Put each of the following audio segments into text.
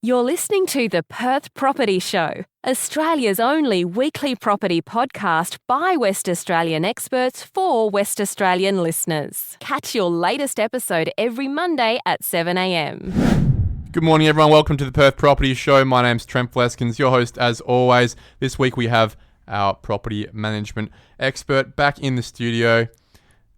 You're listening to the Perth Property Show, Australia's only weekly property podcast by West Australian experts for West Australian listeners. Catch your latest episode every Monday at 7 a.m. Good morning, everyone. Welcome to the Perth Property Show. My name's Trent Fleskins, your host as always. This week we have our property management expert back in the studio,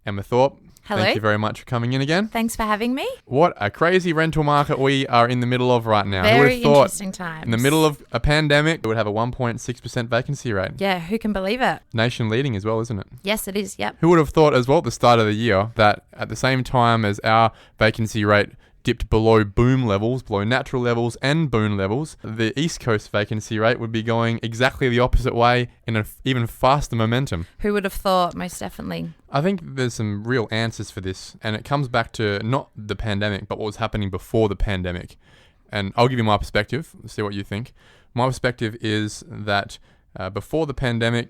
Emma Thorpe. Hello. Thank you very much for coming in again. Thanks for having me. What a crazy rental market we are in the middle of right now. Who would Very have thought interesting times. in the middle of a pandemic, it would have a 1.6% vacancy rate. Yeah, who can believe it? Nation leading as well, isn't it? Yes, it is. Yep. Who would have thought as well at the start of the year that at the same time as our vacancy rate dipped below boom levels, below natural levels and boom levels, the East Coast vacancy rate would be going exactly the opposite way in an even faster momentum. Who would have thought? Most definitely. I think there's some real answers for this, and it comes back to not the pandemic, but what was happening before the pandemic. And I'll give you my perspective, see what you think. My perspective is that before the pandemic,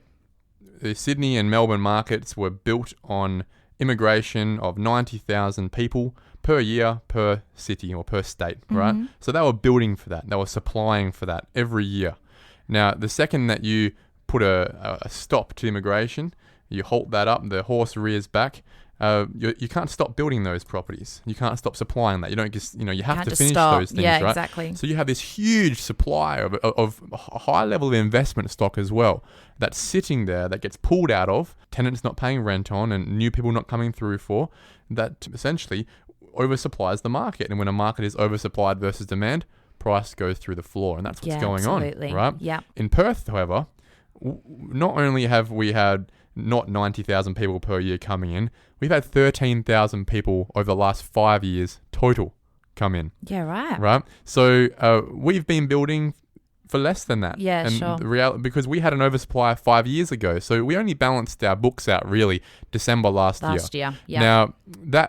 the Sydney and Melbourne markets were built on immigration of 90,000 people per year, per city or per state, right? So they were building for that. They were supplying for that every year. Now, the second that you put a stop to immigration, you halt that up, the horse rears back, you can't stop building those properties. You can't stop supplying that. You don't just, you have to finish those things, yeah, right? Exactly. So you have this huge supply of a high level of investment stock as well that's sitting there that gets pulled out of, tenants not paying rent on and new people not coming through for, that essentially oversupplies the market. And when a market is oversupplied versus demand, price goes through the floor. And that's what's going on, right? Yeah. In Perth, however, not only have we had not 90,000 people per year coming in, we've had 13,000 people over the last 5 years total come in. Yeah, right. Right? So we've been building for less than that. Yeah, and sure. Because we had an oversupply 5 years ago. So we only balanced our books out really December last year. Yeah. Now,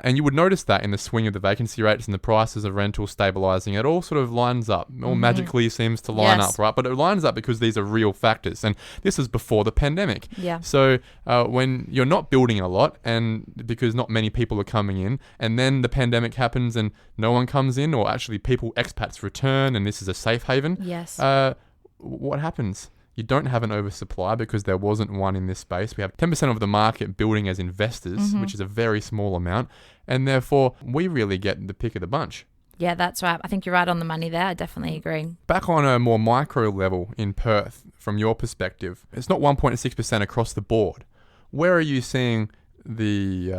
and you would notice that in the swing of the vacancy rates and the prices of rental stabilizing, it all sort of lines up. All magically seems to line up, right? But it lines up because these are real factors. And this is before the pandemic. Yeah. So when you're not building a lot and because not many people are coming in, and then the pandemic happens and no one comes in, or actually expats return and this is a safe haven. Yes. What happens? You don't have an oversupply because there wasn't one in this space. We have 10% of the market building as investors, which is a very small amount. And therefore, we really get the pick of the bunch. Yeah, that's right. I think you're right on the money there. I definitely agree. Back on a more micro level in Perth, from your perspective, it's not 1.6% across the board. Where are you seeing the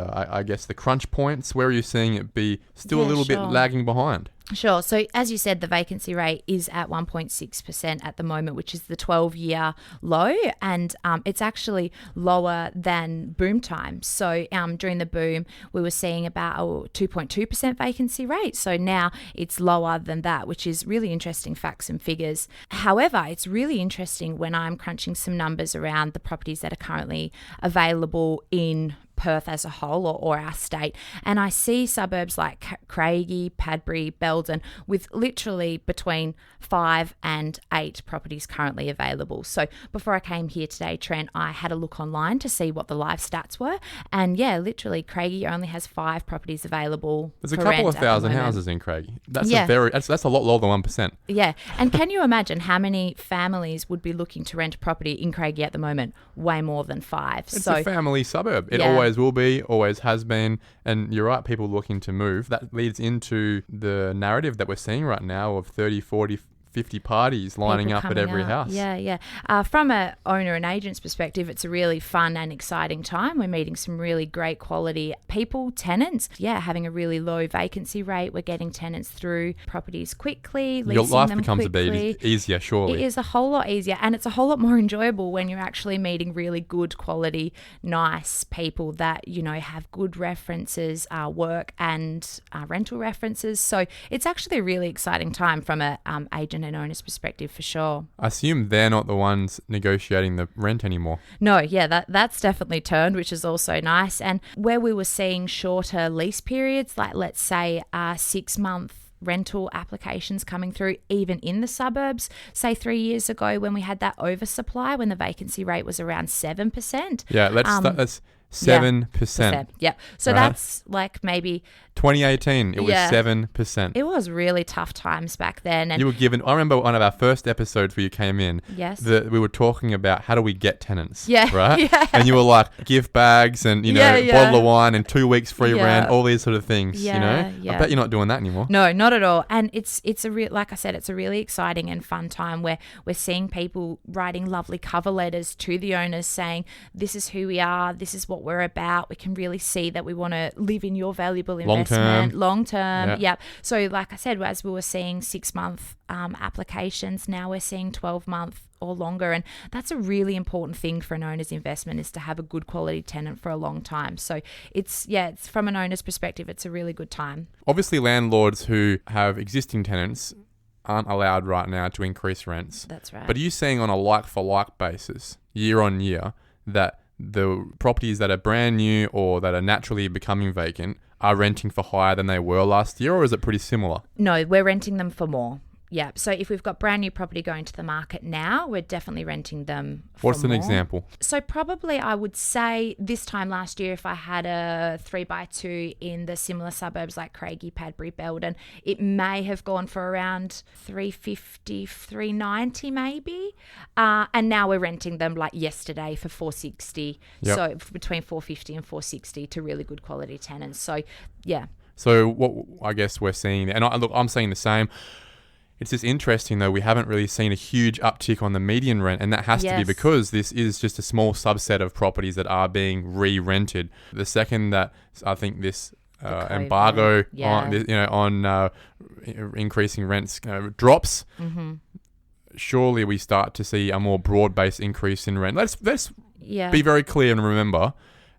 crunch points? Where are you seeing it be still a little bit lagging behind? Sure. So as you said, the vacancy rate is at 1.6% at the moment, which is the 12-year low, and it's actually lower than boom times. So during the boom, we were seeing about a 2.2% vacancy rate. So now it's lower than that, which is really interesting facts and figures. However, it's really interesting when I'm crunching some numbers around the properties that are currently available in Perth as a whole or our state, and I see suburbs like Craigie, Padbury, Belden with literally between 5 and 8 properties currently available. So before I came here today, Trent, I had a look online to see what the live stats were, and yeah, literally Craigie only has 5 properties available. There's a couple of thousand houses in Craigie. That's a lot lower than 1%. Yeah, and can you imagine how many families would be looking to rent a property in Craigie at the moment? Way more than 5. It's a family suburb. It always will be, always has been, and you're right, people looking to move. That leads into the narrative that we're seeing right now of 30, 40, 50 parties lining up at every house. Yeah. From a owner and agent's perspective, it's a really fun and exciting time. We're meeting some really great quality people, tenants. Yeah, having a really low vacancy rate. We're getting tenants through properties quickly, leasing Your life them becomes quickly. a bit easier, surely. It is a whole lot easier, and it's a whole lot more enjoyable when you're actually meeting really good quality, nice people that, have good references, work and rental references. So it's actually a really exciting time from a agent and owner's perspective, for sure. I assume they're not the ones negotiating the rent anymore. No, yeah, that's definitely turned, which is also nice. And where we were seeing shorter lease periods, like let's say 6-month rental applications coming through even in the suburbs, say 3 years ago when we had that oversupply, when the vacancy rate was around 7%. Yeah, let's 7%. Yep. So Right. that's like maybe 2018, it was Yeah. 7%. it was really tough times back then. And You were given, I remember one of our first episodes where you came in, yes. that we were talking about how do we get tenants, Yeah. right? Yeah. And you were like, gift bags and, Yeah, yeah. bottle of wine and 2 weeks free Yeah. rent, all these sort of things, Yeah, yeah. I bet you're not doing that anymore. No, not at all. And it's a real, like I said, it's a really exciting and fun time where we're seeing people writing lovely cover letters to the owners saying, this is who we are, this is what we're about. We can really see that we want to live in your valuable investment. Long term. Yeah. Yep. So like I said, as we were seeing 6-month applications, now we're seeing 12-month or longer. And that's a really important thing for an owner's investment, is to have a good quality tenant for a long time. So it's from an owner's perspective, it's a really good time. Obviously, landlords who have existing tenants aren't allowed right now to increase rents. That's right. But are you seeing on a like-for-like basis, year on year, that the properties that are brand new or that are naturally becoming vacant are renting for higher than they were last year, or is it pretty similar? No, we're renting them for more. Yeah. So if we've got brand new property going to the market now, we're definitely renting them for What's an more. example? So probably I would say this time last year, if I had a 3x2 in the similar suburbs like Craigie, Padbury, Belden, it may have gone for around 350, 390 maybe. And now we're renting them like yesterday for 460. Yep. So between 450 and 460 to really good quality tenants. So yeah. So what I guess we're seeing, and I'm saying the same. It's just interesting, though, we haven't really seen a huge uptick on the median rent, and that has to be Yes. because this is just a small subset of properties that are being re-rented. The second that I think this COVID, embargo yeah. on increasing rents drops, surely we start to see a more broad-based increase in rent. Let's Yeah. be very clear and remember,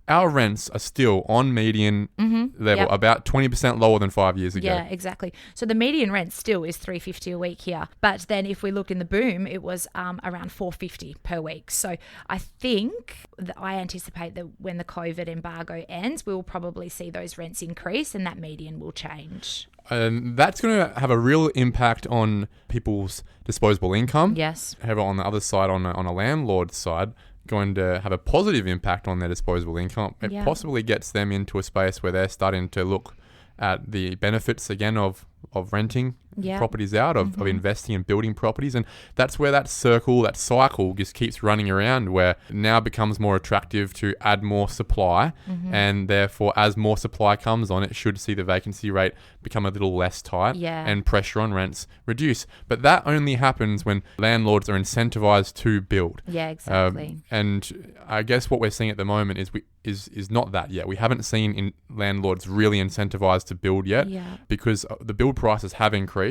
our rents are still on median level, Yep. about 20% lower than 5 years ago. Yeah, exactly. So the median rent still is $350 a week here. But then if we look in the boom, it was around $450 per week. So I think that I anticipate that when the COVID embargo ends, we will probably see those rents increase and that median will change. And that's going to have a real impact on people's disposable income. Yes. However, on the other side, on a landlord's side, going to have a positive impact on their disposable income. It Yeah. possibly gets them into a space where they're starting to look at the benefits again of renting Yeah. properties out, of investing and building properties. And that's where that cycle just keeps running around, where it now becomes more attractive to add more supply. And therefore, as more supply comes on, it should see the vacancy rate become a little less tight Yeah. and pressure on rents reduce. But that only happens when landlords are incentivized to build. Yeah, exactly. And I guess what we're seeing at the moment is not that yet. We haven't seen landlords really incentivized to build yet, Yeah. because the build prices have increased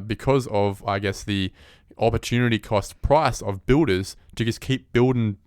because of, I guess, the opportunity cost price of builders to just keep building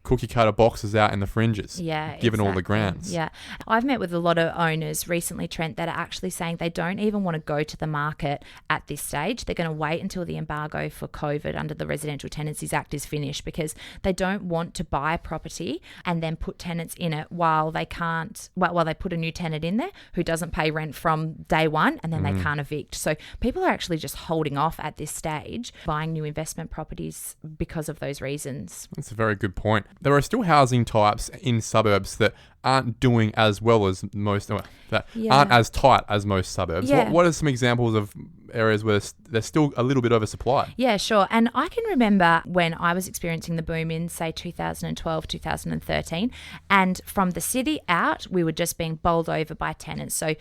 cookie cutter boxes out in the fringes, Yeah, given all the exactly. grants. Yeah. I've met with a lot of owners recently, Trent, that are actually saying they don't even want to go to the market at this stage. They're going to wait until the embargo for COVID under the Residential Tenancies Act is finished, because they don't want to buy a property and then put tenants in it while they put a new tenant in there who doesn't pay rent from day one, and then they can't evict. So people are actually just holding off at this stage buying new investment properties because of those reasons. That's a very good point. There are still housing types in suburbs that aren't doing as well as most, that aren't as tight as most suburbs. Yeah. What are some examples of areas where there's still a little bit oversupply? Yeah, sure. And I can remember when I was experiencing the boom in, say, 2012, 2013, and from the city out, we were just being bowled over by tenants. So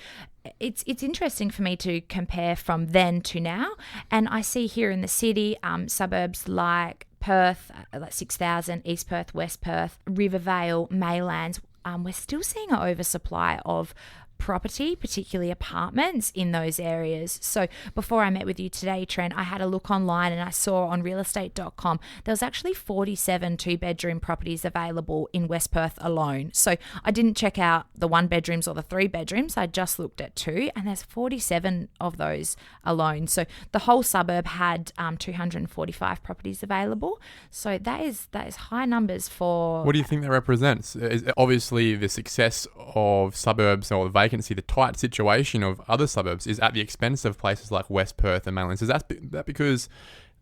it's interesting for me to compare from then to now. And I see here in the city, suburbs like Perth, like 6,000, East Perth, West Perth, Rivervale, Maylands, we're still seeing an oversupply of property, particularly apartments in those areas. So before I met with you today, Trent, I had a look online and I saw on realestate.com there was actually 47 2-bedroom properties available in West Perth alone. So I didn't check out the 1-bedrooms or the 3-bedrooms. I just looked at 2, and there's 47 of those alone. So the whole suburb had 245 properties available. So that is high numbers for... What do you think that represents? Obviously, the success of suburbs, or the vacancy, the tight situation of other suburbs, is at the expense of places like West Perth and Maylands. Is that because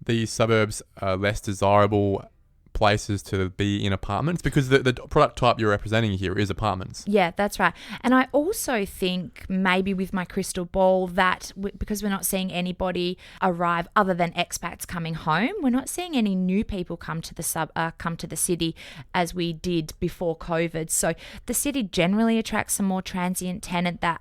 these suburbs are less desirable places to be in apartments? Because the product type you're representing here is apartments. Yeah, that's right. And I also think maybe with my crystal ball that because we're not seeing anybody arrive other than expats coming home, we're not seeing any new people come to the city as we did before COVID. So the city generally attracts some more transient tenant that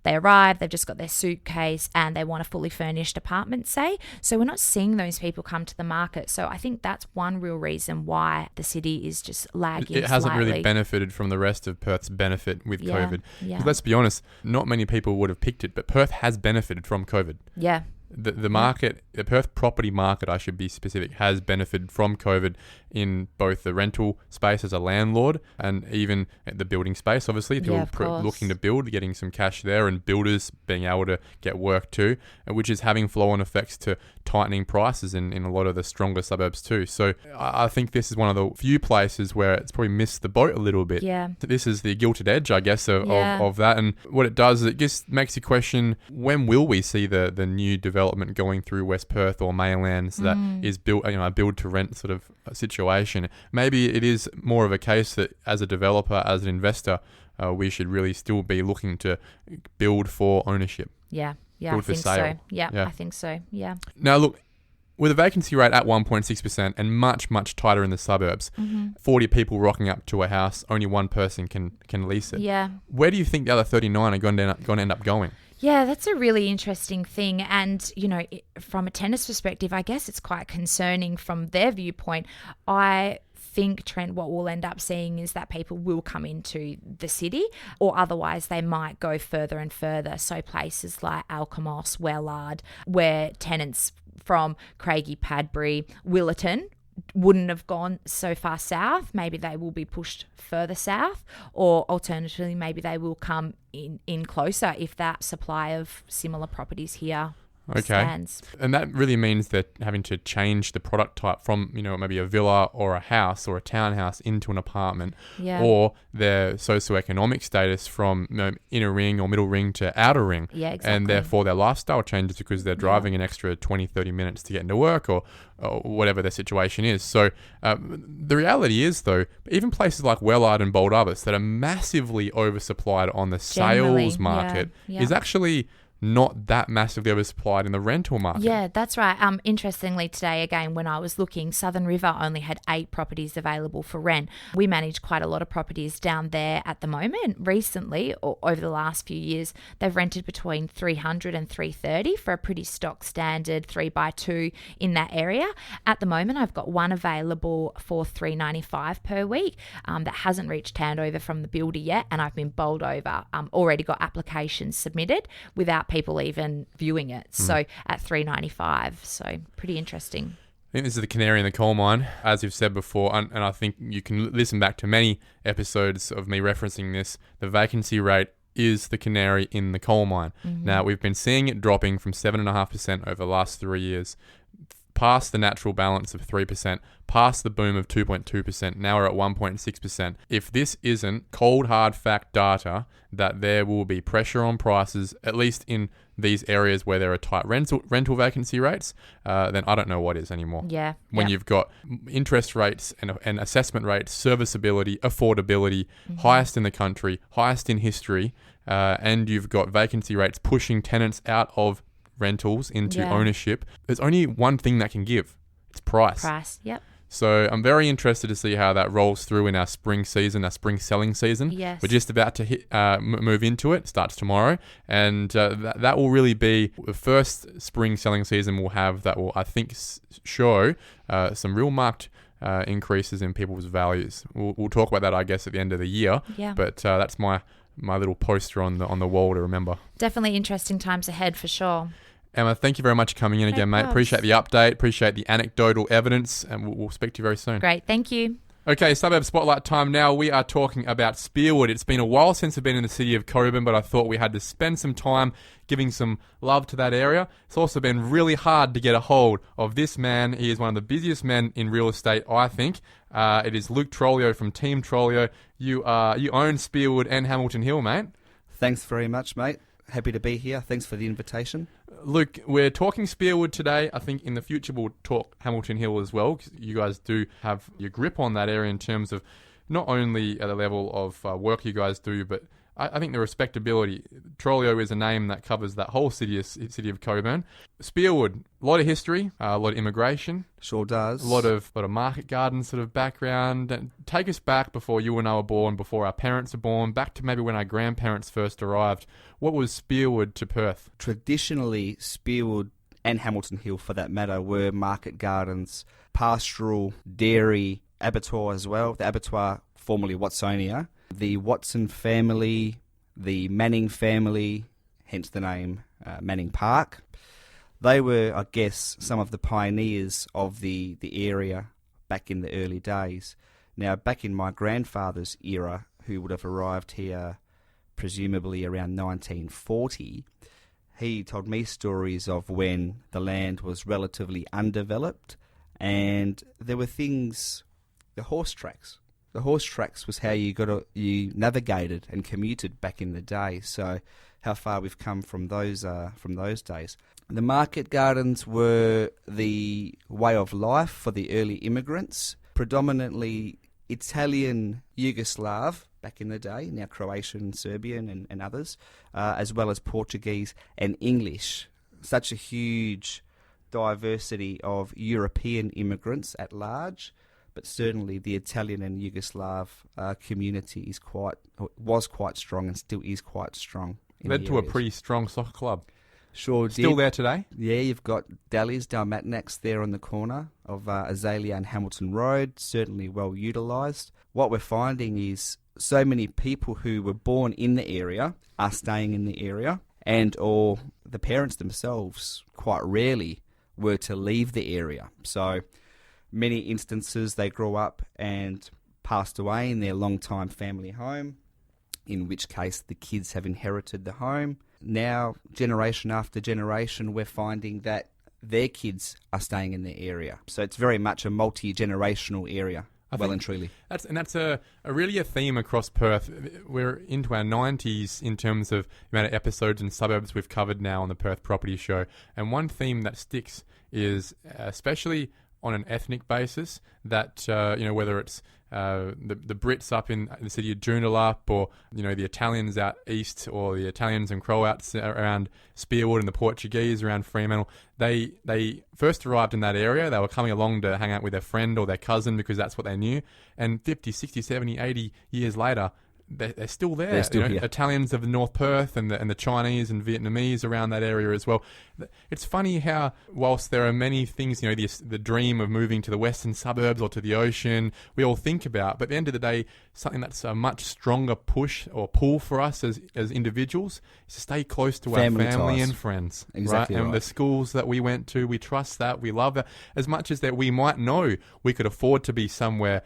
they arrive, they've just got their suitcase and they want a fully furnished apartment, say. So we're not seeing those people come to the market. So I think that's one real reason why the city is just lagging. It hasn't slightly. really benefited from the rest of Perth's benefit with COVID. Yeah. 'Cause let's be honest, not many people would have picked it, but Perth has benefited from COVID. Yeah. The market, the Perth property market, I should be specific, has benefited from COVID in both the rental space as a landlord and even the building space, obviously. People looking to build, getting some cash there, and builders being able to get work too, which is having flow-on effects to tightening prices in a lot of the stronger suburbs too. So I think this is one of the few places where it's probably missed the boat a little bit. Yeah. This is the gilded edge, I guess, of that. And what it does is it just makes you question, when will we see the new development going through West Perth or Maylands that is built, a build to rent sort of situation? Maybe it is more of a case that as a developer, as an investor, we should really still be looking to build for ownership. Yeah, build I for think sale. so. Yeah, I think so. Yeah. Now, look, with a vacancy rate at 1.6% and much, much tighter in the suburbs, 40 people rocking up to a house, only one person can lease it. Yeah. Where do you think the other 39 are going to end up going? Yeah, that's a really interesting thing. And, from a tenant's perspective, I guess it's quite concerning from their viewpoint. I think, Trent, what we'll end up seeing is that people will come into the city, or otherwise they might go further and further. So places like Alkimos, Wellard, where tenants from Craigie, Padbury, Willerton wouldn't have gone so far south. Maybe they will be pushed further south, or alternatively, maybe they will come in closer if that supply of similar properties here stands. And that really means they're having to change the product type from, maybe a villa or a house or a townhouse into an apartment, or their socioeconomic status from inner ring or middle ring to outer ring. Yeah, exactly. And therefore their lifestyle changes because they're driving an extra 20, 30 minutes to get into work or whatever their situation is. So the reality is, though, even places like Wellard and Baldarvis that are massively oversupplied on the sales market is actually not that massively oversupplied in the rental market. Yeah, that's right. Interestingly, today, again, when I was looking, Southern River only had 8 properties available for rent. We manage quite a lot of properties down there at the moment. Recently, or over the last few years, they've rented between 300 and 330 for a pretty stock standard 3x2 in that area. At the moment, I've got one available for $395 per week that hasn't reached handover from the builder yet, and I've been bowled over. Already got applications submitted without people even viewing it. So at $395. So pretty interesting. I think this is the canary in the coal mine, as you've said before, and I think you can listen back to many episodes of me referencing this. The vacancy rate is the canary in the coal mine. Now, we've been seeing it dropping from 7.5% over the last 3 years, past the natural balance of 3%, past the boom of 2.2%. Now we're at 1.6%. If this isn't cold, hard fact data that there will be pressure on prices, at least in these areas where there are tight rental vacancy rates, then I don't know what is anymore. Yeah. When you've got interest rates and assessment rates, serviceability, affordability, highest in the country, highest in history, and you've got vacancy rates pushing tenants out of rentals into ownership, there's only one thing that can give. It's price. Yep. So I'm very interested to see how that rolls through in our spring season, our spring selling season. Yes. We're just about to move into it. It starts tomorrow. And that will really be the first spring selling season we'll have that will, I think, show some real marked increases in people's values. We'll talk about that, I guess, at the end of the year. Yeah. But that's my little poster on the wall to remember. Definitely interesting times ahead for sure. Emma, thank you very much for coming in again, mate. Appreciate the update. Appreciate the anecdotal evidence. And we'll speak to you very soon. Great. Thank you. Okay, Suburb Spotlight time now. We are talking about Spearwood. It's been a while since I've been in the city of Coburn, but I thought we had to spend some time giving some love to that area. It's also been really hard to get a hold of this man. He is one of the busiest men in real estate, I think. It is Luke Trolio from Team Trolio. You own Spearwood and Hamilton Hill, mate. Thanks very much, mate. Happy to be here. Thanks for the invitation. Luke, we're talking Spearwood today. I think in the future we'll talk Hamilton Hill as well, because you guys do have your grip on that area in terms of not only at the level of work you guys do, but I think the respectability. Trolio is a name that covers that whole city of Cockburn. Spearwood, a lot of history, a lot of immigration. Sure does. A lot of market garden sort of background. And take us back before you and I were born, before our parents were born, back to maybe when our grandparents first arrived. What was Spearwood to Perth? Traditionally, Spearwood and Hamilton Hill, for that matter, were market gardens, pastoral, dairy, abattoir as well. The abattoir, formerly Watsonia. The Watson family, the Manning family, hence the name Manning Park. They were, I guess, some of the pioneers of the area back in the early days. Now, back in my grandfather's era, who would have arrived here presumably around 1940, he told me stories of when the land was relatively undeveloped and there were things, the horse tracks. The horse tracks was how you navigated and commuted back in the day. So, how far we've come from those days. The market gardens were the way of life for the early immigrants, predominantly Italian, Yugoslav back in the day, now Croatian, Serbian, and others, as well as Portuguese and English. Such a huge diversity of European immigrants at large. But certainly the Italian and Yugoslav community was quite strong and still is quite strong. Led to a pretty strong soccer club. Sure did. Still there today? Yeah, you've got Dally's, Dalmatnax there on the corner of Azalea and Hamilton Road, certainly well utilised. What we're finding is so many people who were born in the area are staying in the area, and or the parents themselves quite rarely were to leave the area. So many instances they grew up and passed away in their long-time family home, in which case the kids have inherited the home. Now, generation after generation, we're finding that their kids are staying in the area. So it's very much a multi-generational area, well and truly. That's really a theme across Perth. We're into our 90s in terms of the amount of episodes and suburbs we've covered now on the Perth Property Show. And one theme that sticks is, especially on an ethnic basis, that whether it's the Brits up in the city of Joondalup, or the Italians out east, or the Italians and Croats around Spearwood, and the Portuguese around Fremantle, they first arrived in that area. They were coming along to hang out with their friend or their cousin because that's what they knew. And 50, 60, 70, 80 years later, they're still there. They're still here. Italians of North Perth and the Chinese and Vietnamese around that area as well. It's funny how, whilst there are many things, the dream of moving to the western suburbs or to the ocean, we all think about, but at the end of the day, something that's a much stronger push or pull for us as individuals is to stay close to our family and friends. Exactly right? And the schools that we went to, we trust that, we love that. As much as that we might know we could afford to be somewhere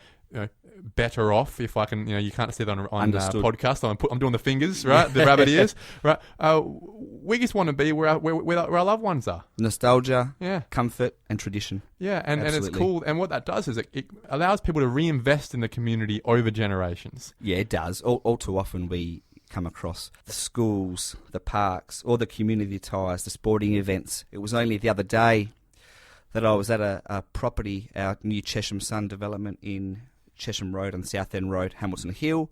better off, if I can, you can't see that on podcast. I'm doing the fingers, right? The rabbit ears, right? We just want to be where our loved ones are. Nostalgia, yeah, comfort, and tradition. Yeah, and it's cool. And what that does is it allows people to reinvest in the community over generations. Yeah, it does. All too often we come across the schools, the parks, or the community ties, the sporting events. It was only the other day that I was at a property, our new Chesham Sun development in Chesham Road and South End Road, Hamilton Hill,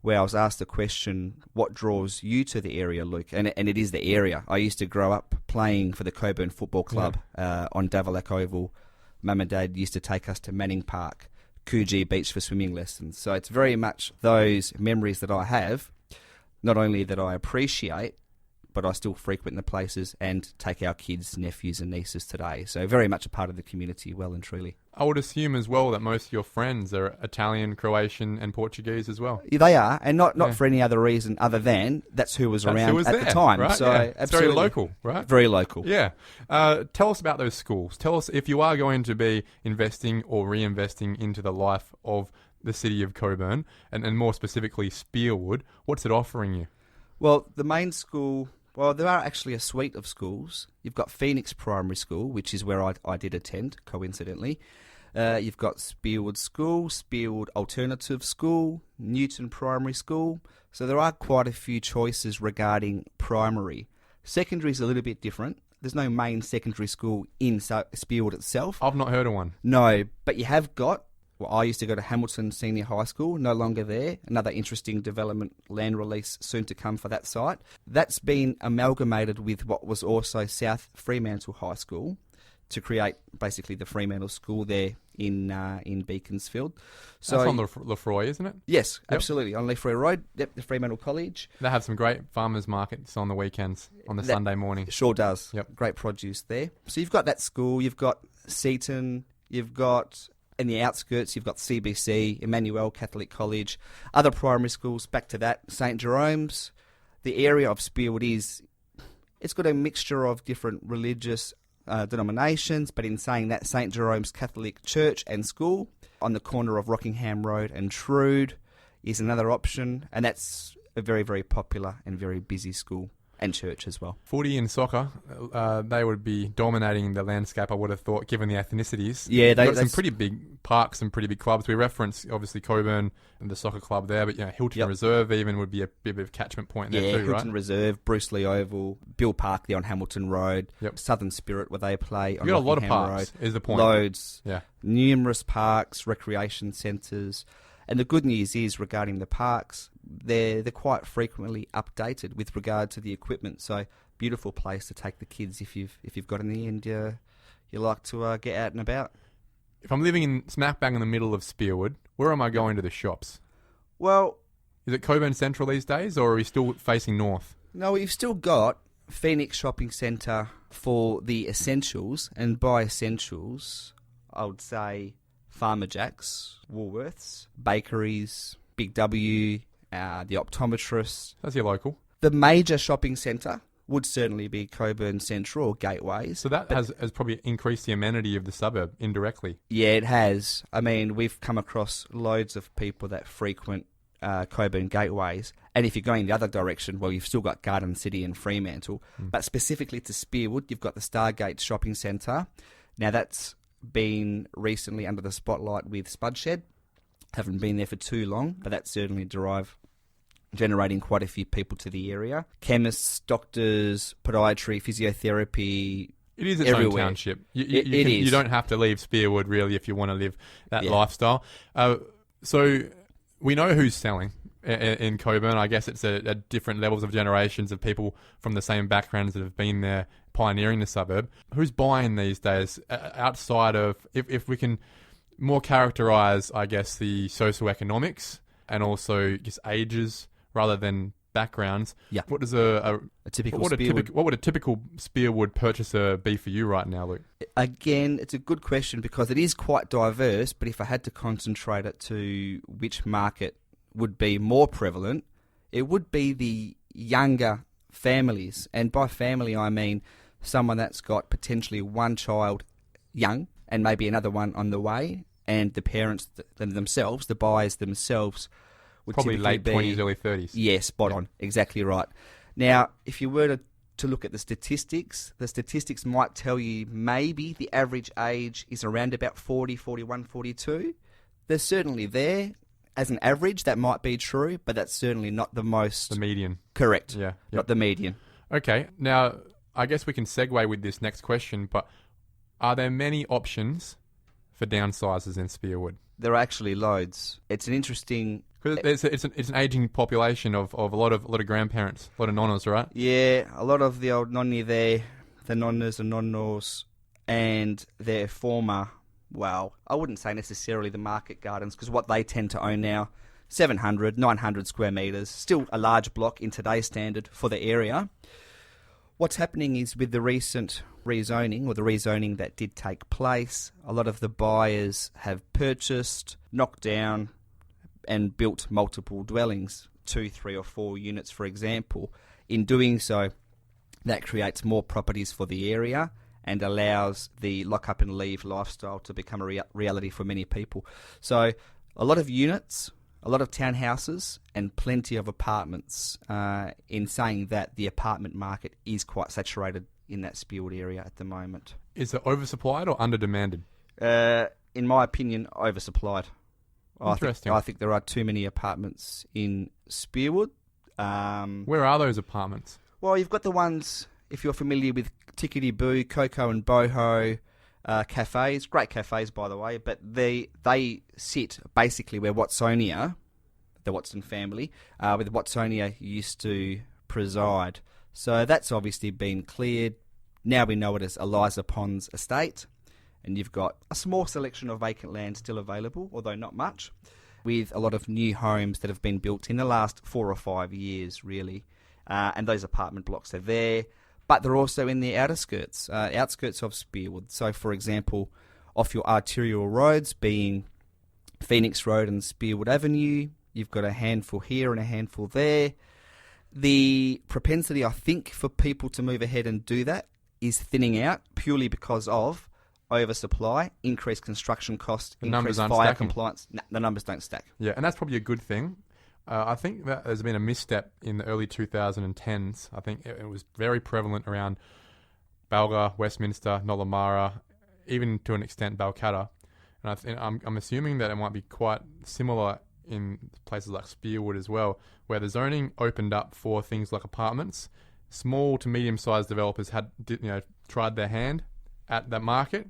where I was asked the question, what draws you to the area, Luke? And it is the area. I used to grow up playing for the Cockburn Football Club on Davalac Oval. Mum and Dad used to take us to Manning Park, Coogee Beach for swimming lessons. So it's very much those memories that I have, not only that I appreciate, but I still frequent the places and take our kids, nephews and nieces today. So very much a part of the community, well and truly. I would assume as well that most of your friends are Italian, Croatian and Portuguese as well. They are, and not for any other reason other than that's who was around at the time. Right? So It's very local, right? Very local. Yeah. Tell us about those schools. Tell us if you are going to be investing or reinvesting into the life of the city of Cockburn, and more specifically Spearwood, what's it offering you? Well, the main school... Well, there are actually a suite of schools. You've got Phoenix Primary School, which is where I did attend, coincidentally. You've got Spearwood School, Spearwood Alternative School, Newton Primary School. So there are quite a few choices regarding primary. Secondary is a little bit different. there's no main secondary school in Spearwood itself. I've not heard of one. No, but you have got. Well, I used to go to Hamilton Senior High School, no longer there. Another interesting development, land release soon to come for that site. That's been amalgamated with what was also South Fremantle High School to create basically the Fremantle School there in Beaconsfield. So That's on Lefroy, isn't it? yes, Yep. absolutely, on Lefroy Road, the Fremantle College. They have some great farmers markets on the weekends, on the Sunday morning. Sure does. Yep. Great produce there. So you've got that school, you've got Seaton, you've got in the outskirts, you've got CBC, Emmanuel Catholic College, other primary schools, back to that, St Jerome's. The area of Spearwood it's got a mixture of different religious denominations, but in saying that, St Jerome's Catholic Church and School on the corner of Rockingham Road and Trude is another option, and that's a very, very popular and very busy school and church as well. Footy and soccer, they would be dominating the landscape, I would have thought, given the ethnicities. Yeah, They've got some pretty big parks and pretty big clubs. We reference, obviously, Cockburn and the soccer club there, but Hilton Yep. Reserve even would be a bit of catchment point there too, Hilton right? Reserve, Bruce Lee Oval, Bill Park there on Hamilton Road, Yep. Southern Spirit where they play on You've got a lot of Rockingham parks, Road. is the point. Loads. Yeah. Numerous parks, recreation centres. And the good news is, regarding the parks, they're quite frequently updated with regard to the equipment. So, beautiful place to take the kids if you've got any and you like to get out and about. If I'm living in smack bang in the middle of Spearwood, where am I going to the shops? Well, Is it Cockburn Central these days, or are we still facing north? no, you've still got Phoenix Shopping Centre for the essentials, and by essentials, I would say Farmer Jack's, Woolworths, bakeries, Big W, the optometrists. That's your local. The major shopping centre would certainly be Cockburn Central or Gateways. So that has probably increased the amenity of the suburb indirectly. Yeah, it has. I mean, we've come across loads of people that frequent Cockburn Gateways. And if you're going the other direction, well, you've still got Garden City and Fremantle. But specifically to Spearwood, you've got the Stargate Shopping Centre. Now, that's been recently under the spotlight with Spudshed. Haven't been there for too long, but that's certainly generating quite a few people to the area. Chemists, doctors, podiatry, physiotherapy. It is its everywhere. own township. It is. You don't have to leave Spearwood, really, if you want to live that Yeah. lifestyle. So we know who's selling in Cockburn. I guess it's at different levels of generations of people from the same backgrounds that have been there pioneering the suburb. Who's buying these days outside of, if we can more characterise, I guess, the socioeconomics and also just ages rather than backgrounds. Yeah. What does A typical Spearwood. what would a typical Spearwood purchaser be for you right now, Luke? Again, it's a good question because it is quite diverse, but if I had to concentrate it to which market would be more prevalent, it would be the younger families. And by family, I mean someone that's got potentially one child young and maybe another one on the way, and the parents themselves, the buyers themselves, would Probably typically late be 20s, early 30s. Yeah, spot on. Exactly right. Now, if you were to look at the statistics might tell you maybe the average age is around about 40, 41, 42. They're certainly there. As an average, that might be true, but that's certainly not the most... The median. Correct. Yeah. Not the median. Okay, now I guess we can segue with this next question, but are there many options for downsizers in Spearwood? There are actually loads. It's an interesting... Because it's an aging population of a lot of grandparents, a lot of nonnas, right? Yeah, a lot of the old nonni there, the nonnas and nonnos, and their former, well, I wouldn't say necessarily the market gardens, because what they tend to own now, 700, 900 square metres, still a large block in today's standard for the area. What's happening is with the recent rezoning, or the rezoning that did take place, a lot of the buyers have purchased, knocked down, and built multiple dwellings, 2, 3 or 4 units, for example. In doing so, that creates more properties for the area and allows the lock up and leave lifestyle to become a reality for many people. So a lot of units, a lot of townhouses, and plenty of apartments. In saying that, the apartment market is quite saturated in that Spearwood area at the moment. Is it oversupplied or underdemanded? In my opinion, oversupplied. Interesting. I think there are too many apartments in Spearwood. Where are those apartments? Well, you've got the ones, if you're familiar with Tickety Boo, Coco and Boho cafes, great cafes by the way, but they sit basically where Watsonia, the Watson family, with Watsonia used to preside. So that's obviously been cleared. Now we know it as Eliza Pond's estate, and you've got a small selection of vacant land still available, although not much, with a lot of new homes that have been built in the last 4 or 5 years, really. And those apartment blocks are there, but they're also in the outskirts of Spearwood. So, for example, off your arterial roads, being Phoenix Road and Spearwood Avenue, you've got a handful here and a handful there. The propensity, I think, for people to move ahead and do that is thinning out purely because of oversupply, increased construction costs, increased fire compliance. No, the numbers don't stack. Yeah, and that's probably a good thing. I think that there's been a misstep in the early 2010s. I think it was very prevalent around Balga, Westminster, Nollamara, even to an extent Balcatta. And I'm assuming that it might be quite similar in places like Spearwood as well, where the zoning opened up for things like apartments. Small to medium-sized developers had tried their hand at that market,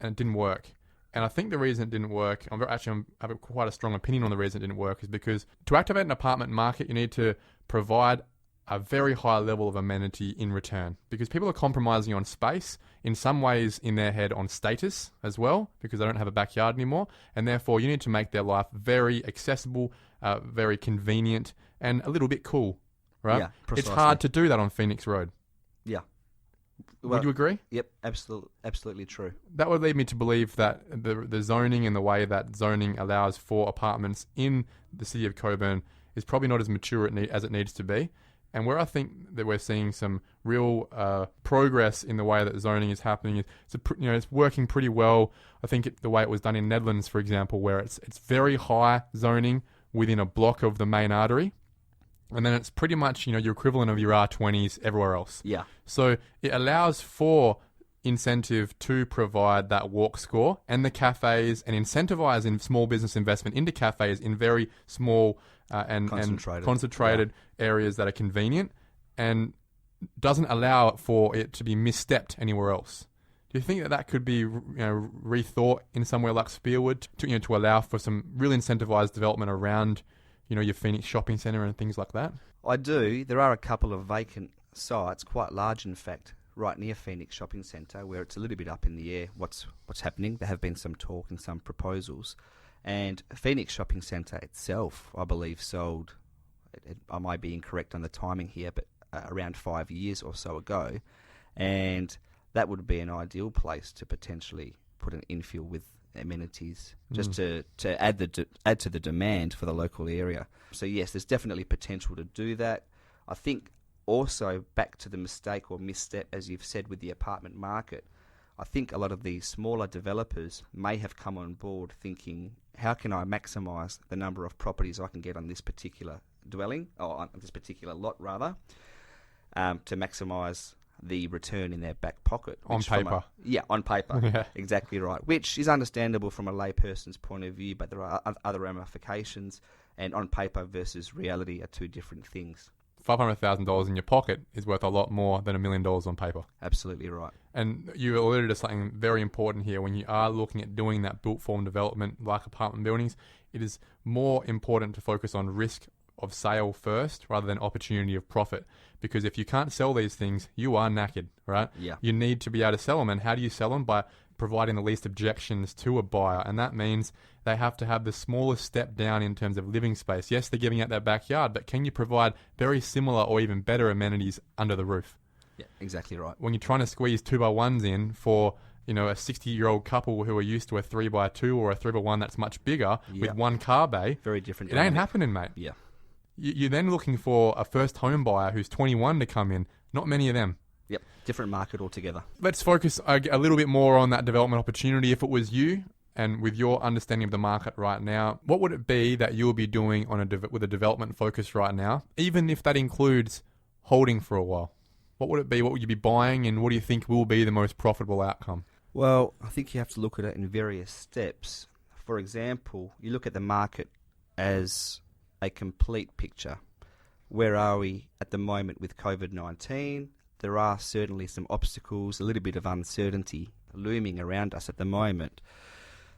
and it didn't work. And I think the reason it didn't work, I have quite a strong opinion on the reason it didn't work, is because to activate an apartment market, you need to provide a very high level of amenity in return, because people are compromising on space, in some ways in their head on status as well, because they don't have a backyard anymore, and therefore you need to make their life very accessible, very convenient, and a little bit cool, right? Yeah, precisely. It's hard to do that on Phoenix Road. Yeah. Would you agree? Yep, absolutely true. That would lead me to believe that the zoning and the way that zoning allows for apartments in the city of Cockburn is probably not as mature as it needs to be. And where I think that we're seeing some real progress in the way that zoning is happening, it's working pretty well. I think the way it was done in Netherlands, for example, where it's very high zoning within a block of the main artery. And then it's pretty much, your equivalent of your R20s everywhere else. Yeah. So it allows for incentive to provide that walk score and the cafes, and incentivize in small business investment into cafes in very small and concentrated areas that are convenient, and doesn't allow for it to be misstepped anywhere else. Do you think that could be rethought in somewhere like Spearwood to allow for some real incentivized development around your Phoenix shopping centre and things like that? I do. There are a couple of vacant sites, quite large in fact, right near Phoenix Shopping Centre, where it's a little bit up in the air what's happening. There have been some talk and some proposals. And Phoenix Shopping Centre itself, I believe, sold, I might be incorrect on the timing here, but around 5 years or so ago. And that would be an ideal place to potentially put an infill with amenities, just to add to the demand for the local area. So yes, there's definitely potential to do that. I think also back to the mistake or misstep, as you've said, with the apartment market, I think a lot of these smaller developers may have come on board thinking, how can I maximise the number of properties I can get on this particular dwelling, or on this particular lot rather, to maximise the return in their back pocket. On paper. On paper. Yeah. Exactly right. Which is understandable from a layperson's point of view, but there are other ramifications, and on paper versus reality are two different things. $500,000 in your pocket is worth a lot more than $1 million on paper. Absolutely right. And you alluded to something very important here. When you are looking at doing that built form development like apartment buildings, it is more important to focus on risk of sale first rather than opportunity of profit. Because if you can't sell these things, you are knackered, right? Yeah. You need to be able to sell them. And how do you sell them? By providing the least objections to a buyer. And that means they have to have the smallest step down in terms of living space. Yes, they're giving out their backyard, but can you provide very similar or even better amenities under the roof? Yeah, exactly right. When you're trying to squeeze 2x1s in for a 60-year-old couple who are used to a 3x2 or a 3x1 that's much bigger with one car bay, very different. It ain't happening, mate. Yeah. You're then looking for a first home buyer who's 21 to come in. Not many of them. Yep, different market altogether. Let's focus a little bit more on that development opportunity. If it was you, and with your understanding of the market right now, what would it be that you'll be doing on with a development focus right now, even if that includes holding for a while? What would it be? What would you be buying, and what do you think will be the most profitable outcome? Well, I think you have to look at it in various steps. For example, you look at the market as a complete picture. Where are we at the moment with COVID-19? there are certainly some obstacles, a little bit of uncertainty looming around us at the moment.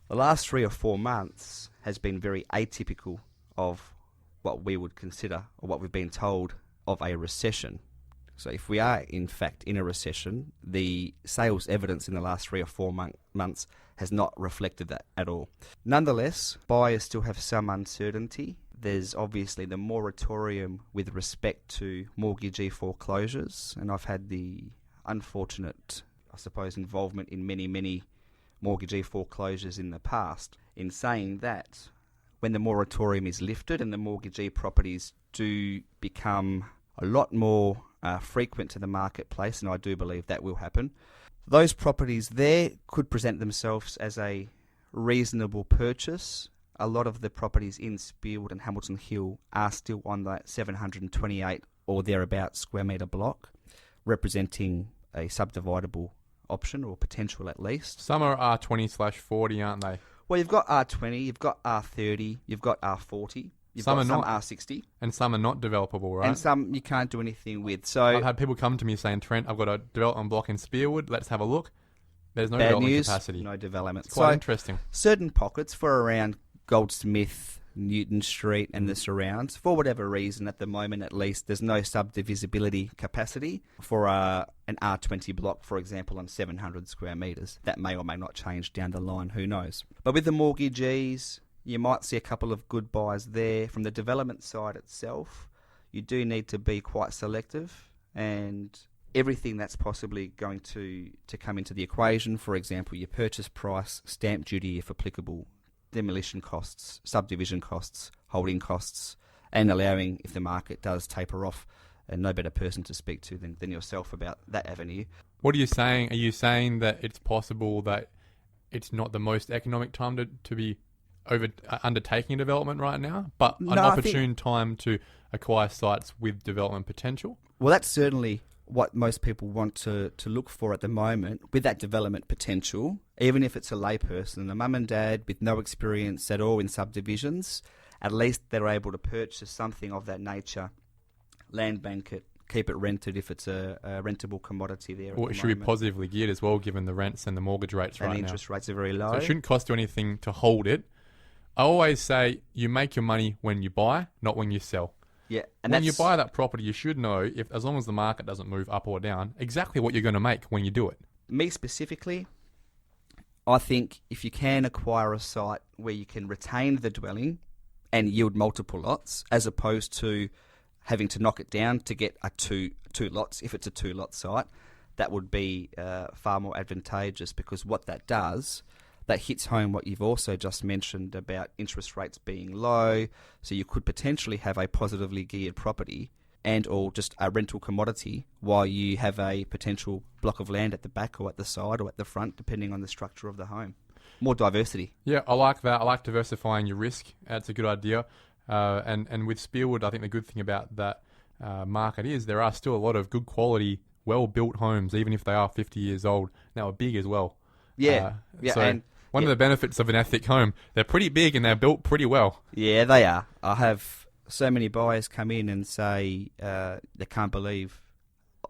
The last 3 or 4 months has been very atypical of what we would consider, or what we've been told, of a recession. So if we are in fact in a recession, the sales evidence in the last 3 or 4 months has not reflected that at all. Nonetheless, buyers still have some uncertainty. There's obviously the moratorium with respect to mortgagee foreclosures, and I've had the unfortunate, I suppose, involvement in many mortgagee foreclosures in the past. In saying that, when the moratorium is lifted and the mortgagee properties do become a lot more frequent to the marketplace, and I do believe that will happen, those properties there could present themselves as a reasonable purchase. A lot of the properties in Spearwood and Hamilton Hill are still on that 728 or thereabouts square metre block, representing a subdividable option, or potential at least. Some are R20/40, aren't they? Well, you've got R20, you've got R30, you've got R40, you've got some R60. And some are not developable, right? And some you can't do anything with. So I've had people come to me saying, Trent, I've got a development block in Spearwood, let's have a look. There's no bad development news, capacity. no development. It's quite So interesting. certain pockets for around Goldsmith, Newton Street and the surrounds, for whatever reason, at the moment at least, there's no subdivisibility capacity for an R20 block, for example, on 700 square metres. That may or may not change down the line, who knows. But with the mortgagees, you might see a couple of good buys there. From the development side itself, you do need to be quite selective, and everything that's possibly going to come into the equation, for example, your purchase price, stamp duty if applicable, demolition costs, subdivision costs, holding costs, and allowing, if the market does taper off, and no better person to speak to than yourself about that avenue. What are you saying? Are you saying that it's possible that it's not the most economic time to be undertaking development right now, but an opportune time to acquire sites with development potential? Well, that's certainly what most people want to look for at the moment, with that development potential. Even if it's a layperson, a mum and dad with no experience at all in subdivisions, at least they're able to purchase something of that nature, land bank it, keep it rented if it's a rentable commodity there. Well, it should be positively geared as well, given the rents and the mortgage rates right now. And the interest rates are very low. So it shouldn't cost you anything to hold it. I always say you make your money when you buy, not when you sell. Yeah, and when you buy that property, you should know, if as long as the market doesn't move up or down, exactly what you're going to make when you do it. Me specifically, I think if you can acquire a site where you can retain the dwelling and yield multiple lots, as opposed to having to knock it down to get a two lots, if it's a 2-lot site, that would be far more advantageous, because what that does, that hits home what you've also just mentioned about interest rates being low. So you could potentially have a positively geared property and or just a rental commodity while you have a potential block of land at the back or at the side or at the front, depending on the structure of the home. More diversity. Yeah, I like that. I like diversifying your risk. That's a good idea. And with Spearwood, I think the good thing about that market is there are still a lot of good quality, well-built homes, even if they are 50 years old. Now, are big as well. Yeah. So and one of the benefits of an ethic home, they're pretty big and they're built pretty well. Yeah, they are. I have so many buyers come in and say they can't believe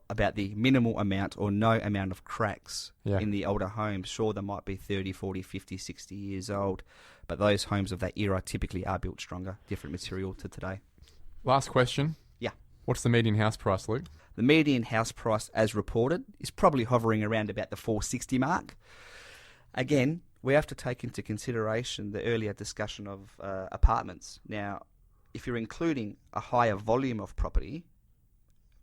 about the minimal amount or no amount of cracks in the older homes. Sure, they might be 30, 40, 50, 60 years old, but those homes of that era typically are built stronger, different material to today. Last question. Yeah. What's the median house price, Luke? The median house price, as reported, is probably hovering around about the 460 mark. Again, we have to take into consideration the earlier discussion of apartments. Now, if you're including a higher volume of property,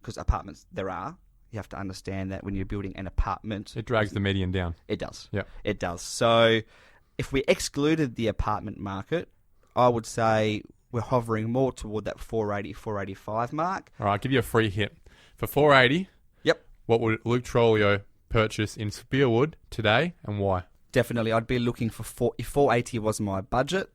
because apartments there are, you have to understand that when you're building an apartment, it drags the median down. It does. Yeah, it does. So if we excluded the apartment market, I would say we're hovering more toward that 480, 485 mark. All right, I'll give you a free hit. For 480, yep. What would Luke Trolio purchase in Spearwood today and why? Definitely, I'd be looking for if 480 was my budget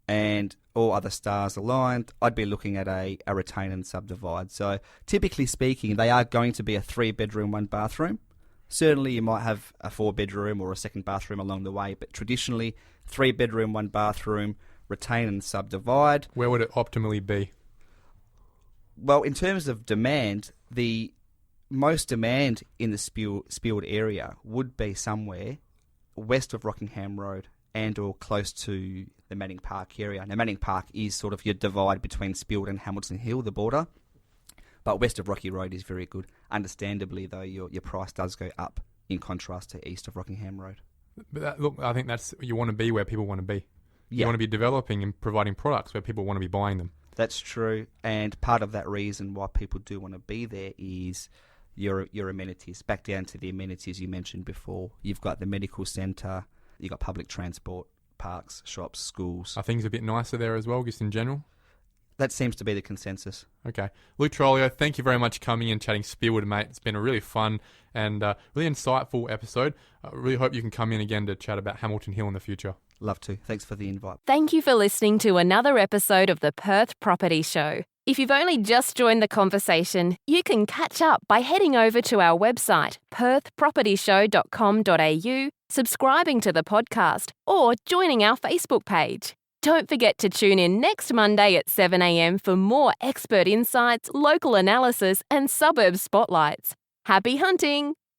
and all other stars aligned, I'd be looking at a retain and subdivide. So typically speaking, they are going to be a 3-bedroom, 1-bathroom. Certainly you might have a 4-bedroom or a second bathroom along the way, but traditionally 3-bedroom, 1-bathroom, retain and subdivide. Where would it optimally be? Well, in terms of demand, the most demand in the Spearwood area would be somewhere west of Rockingham Road and or close to the Manning Park area. Now, Manning Park is sort of your divide between Spearwood and Hamilton Hill, the border. But west of Rocky Road is very good. Understandably, though, your price does go up in contrast to east of Rockingham Road. But look, I think that's you want to be where people want to be. You want to be developing and providing products where people want to be buying them. That's true, and part of that reason why people do want to be there is your amenities. Back down to the amenities you mentioned before. You've got the medical centre, you've got public transport, parks, shops, schools. Are things a bit nicer there as well, just in general? That seems to be the consensus. Okay. Luke Trolio, thank you very much for coming and chatting Spearwood, mate. It's been a really fun and really insightful episode. I really hope you can come in again to chat about Hamilton Hill in the future. Love to. Thanks for the invite. Thank you for listening to another episode of the Perth Property Show. If you've only just joined the conversation, you can catch up by heading over to our website, perthpropertyshow.com.au, subscribing to the podcast, or joining our Facebook page. Don't forget to tune in next Monday at 7 a.m. for more expert insights, local analysis, and suburb spotlights. Happy hunting!